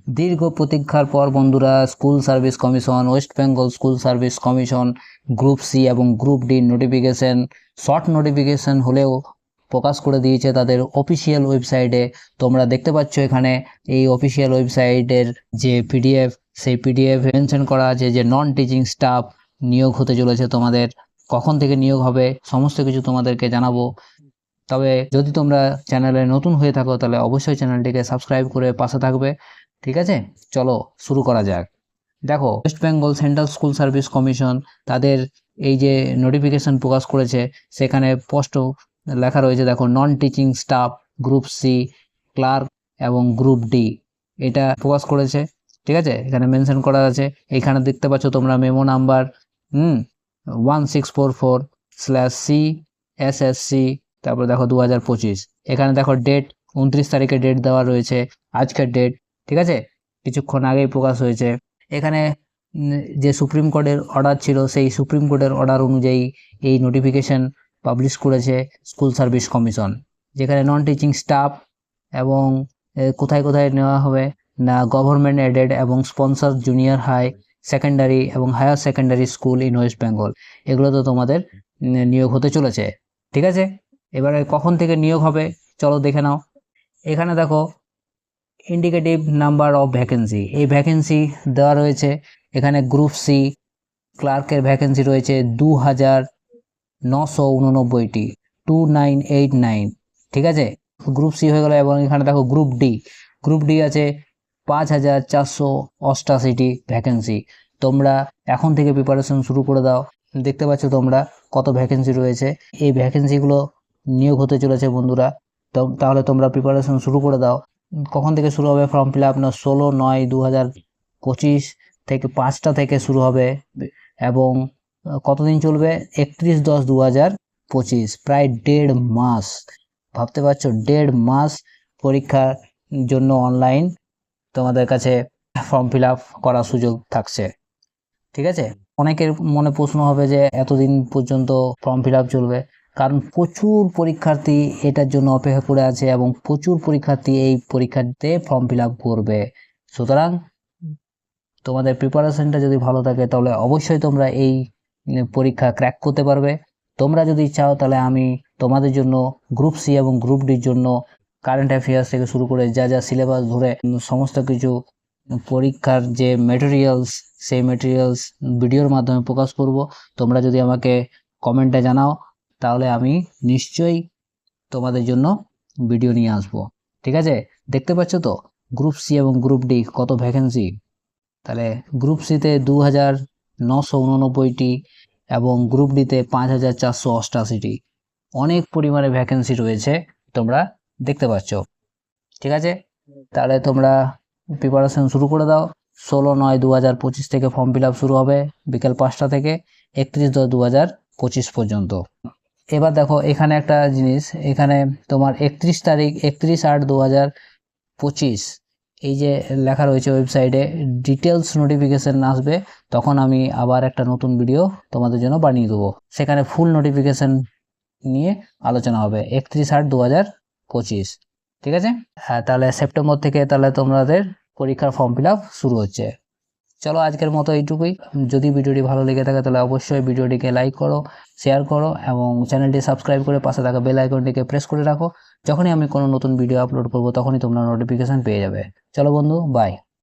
দীর্ঘ প্রতীক্ষার পর বন্ধুরা school service commission, West Bengal school service commission group C এবং group D notification, short notification হলেও প্রকাশ করে দিয়েছে তাদের অফিসিয়াল ওয়েবসাইটে। তোমরা দেখতে পাচ্ছ এখানে এই অফিসিয়াল ওয়েবসাইটের যে পিডিএফ, সেই পিডিএফ মেনশন করা আছে যে নন টিচিং স্টাফ নিয়োগ হতে চলেছে। তোমাদের কখন থেকে নিয়োগ হবে সমস্ত কিছু তোমাদেরকে জানাবো। তবে যদি তোমরা চ্যানেলে নতুন হয়ে থাকো তাহলে অবশ্যই চ্যানেলটিকে সাবস্ক্রাইব করে পাশে থাকবে। ঠিক আছে, চলো শুরু করা যাক। দেখো, West Bengal central school service commission তাদের এই যে নোটিফিকেশন প্রকাশ করেছে, সেখানে স্পষ্ট লেখা রয়েছে। দেখো, non teaching staff group C, clerk এবং গ্রুপ ডি এটা প্রকাশ করেছে। ঠিক আছে, এখানে মেনশন করা আছে। এখানে দেখতে পাচ্ছ তোমরা মেমো নাম্বার 1644/CSSC, তারপর দেখো 2025। এখানে দেখো ডেট 29 তারিখে ডেট দেওয়া রয়েছে, আজকের ডেট। ঠিক আছে, কিছুক্ষণ আগেই প্রকাশ হয়েছে। এখানে যে সুপ্রিম কোর্টের অর্ডার ছিল, সেই সুপ্রিম কোর্টের অর্ডার অনুযায়ী এই নোটিফিকেশন পাবলিশ করেছে স্কুল সার্ভিস কমিশন, যেখানে নন টিচিং স্টাফ এবং কোথায় কোথায় নেওয়া হবে না, গভর্নমেন্ট এডেড এবং স্পন্সর জুনিয়র হাই সেকেন্ডারি এবং higher secondary school in West Bengal, এগুলো তো তোমাদের নিয়োগ হতে চলেছে। ঠিক আছে, এবারে কখন থেকে নিয়োগ হবে চলো দেখে নাও। এখানে দেখো ইন্ডিকেটিভ নাম্বার অফ ভ্যাকেন্সি, এই ভ্যাকেন্সি দেওয়া রয়েছে। এখানে গ্রুপ সি ক্লার্কের ভ্যাকেন্সি রয়েছে 2989টি, 2989। ঠিক আছে, গ্রুপ সি হয়ে গেল। এবং এখানে দেখো গ্রুপ ডি আছে 5488টি ভ্যাকেন্সি। তোমরা এখন থেকে প্রিপারেশন শুরু করে দাও। দেখতে পাচ্ছ তোমরা কত ভ্যাকেন্সি রয়েছে। এই ভ্যাকেন্সিগুলো নিয়োগ হতে চলেছে বন্ধুরা। তাহলে তোমরা প্রিপারেশন শুরু করে দাও। কখন থেকে শুরু হবে ফর্ম ফিল আপ? না, 16/9/2025 থেকে 5টা থেকে শুরু হবে এবং কতদিন চলবে? 31/10/2025। প্রায় 1.5 মাস। ভাবতে পারছো, 1.5 মাস পরীক্ষার জন্য অনলাইন তোমাদের কাছে ফর্ম ফিল আপ করার সুযোগ থাকছে। ঠিক আছে, অনেকের মনে প্রশ্ন হবে যে এতদিন পর্যন্ত ফর্ম ফিল আপ চলবে, কারণ প্রচুর পরীক্ষার্থী এটার জন্য অপেক্ষা করে আছে এবং প্রচুর পরীক্ষার্থী এই পরীক্ষাতে ফর্ম ফিল আপ করবে। সুতরাং তোমাদের প্রিপারেশনটা যদি ভালো থাকে তাহলে অবশ্যই তোমরা এই পরীক্ষা ক্র্যাক করতে পারবে। তোমরা যদি চাও তাহলে আমি তোমাদের জন্য গ্রুপ সি এবং গ্রুপ ডির জন্য কারেন্ট অ্যাফেয়ার্স থেকে শুরু করে যা যা সিলেবাস ধরে সমস্ত কিছু পরীক্ষার যে ম্যাটেরিয়ালস, সেই ম্যাটেরিয়ালস ভিডিওর মাধ্যমে প্রকাশ করব। তোমরা যদি আমাকে কমেন্টে জানাও তাহলে আমি নিশ্চয়ই তোমাদের জন্য ভিডিও নিয়ে আসব। ঠিক আছে, দেখতে পাচ্ছ তো গ্রুপ সি এবং গ্রুপ ডি কত ভ্যাকেন্সি। তাহলে গ্রুপ সিতে 2989টি এবং গ্রুপ ডিতে 5488টি। অনেক পরিমাণে ভ্যাকেন্সি রয়েছে, তোমরা দেখতে পাচ্ছ। ঠিক আছে, তাহলে তোমরা প্রিপারেশন শুরু করে দাও। 16/9/2025 থেকে ফর্ম ফিল আপ শুরু হবে বিকেল 5টা থেকে 31/10/2025 পর্যন্ত। এবার দেখো এখানে একটা জিনিস, এখানে তোমার 31/8/2025 এই যে লেখা রয়েছে ওয়েবসাইটে, ডিটেলস নোটিফিকেশন আসবে। তখন আমি আবার একটা নতুন ভিডিও তোমাদের জন্য বানিয়ে দেবো, সেখানে ফুল নোটিফিকেশন নিয়ে আলোচনা হবে 31/8/2025। ঠিক আছে, হ্যাঁ, তাহলে সেপ্টেম্বর থেকে তাহলে তোমাদের পরীক্ষার ফর্ম ফিল আপ শুরু হচ্ছে। চলো আজকের মতো এইটুকুই। যদি ভিডিওটি ভালো লেগে থাকে তাহলে অবশ্যই ভিডিওটিকে লাইক করো, শেয়ার করো এবং চ্যানেলটি সাবস্ক্রাইব করে পাশে থাকা বেল আইকনটিকে প্রেস করে রাখো। যখনই আমি কোনো নতুন ভিডিও আপলোড করব তখনই তোমরা নোটিফিকেশন পেয়ে যাবে। চলো বন্ধু, বাই।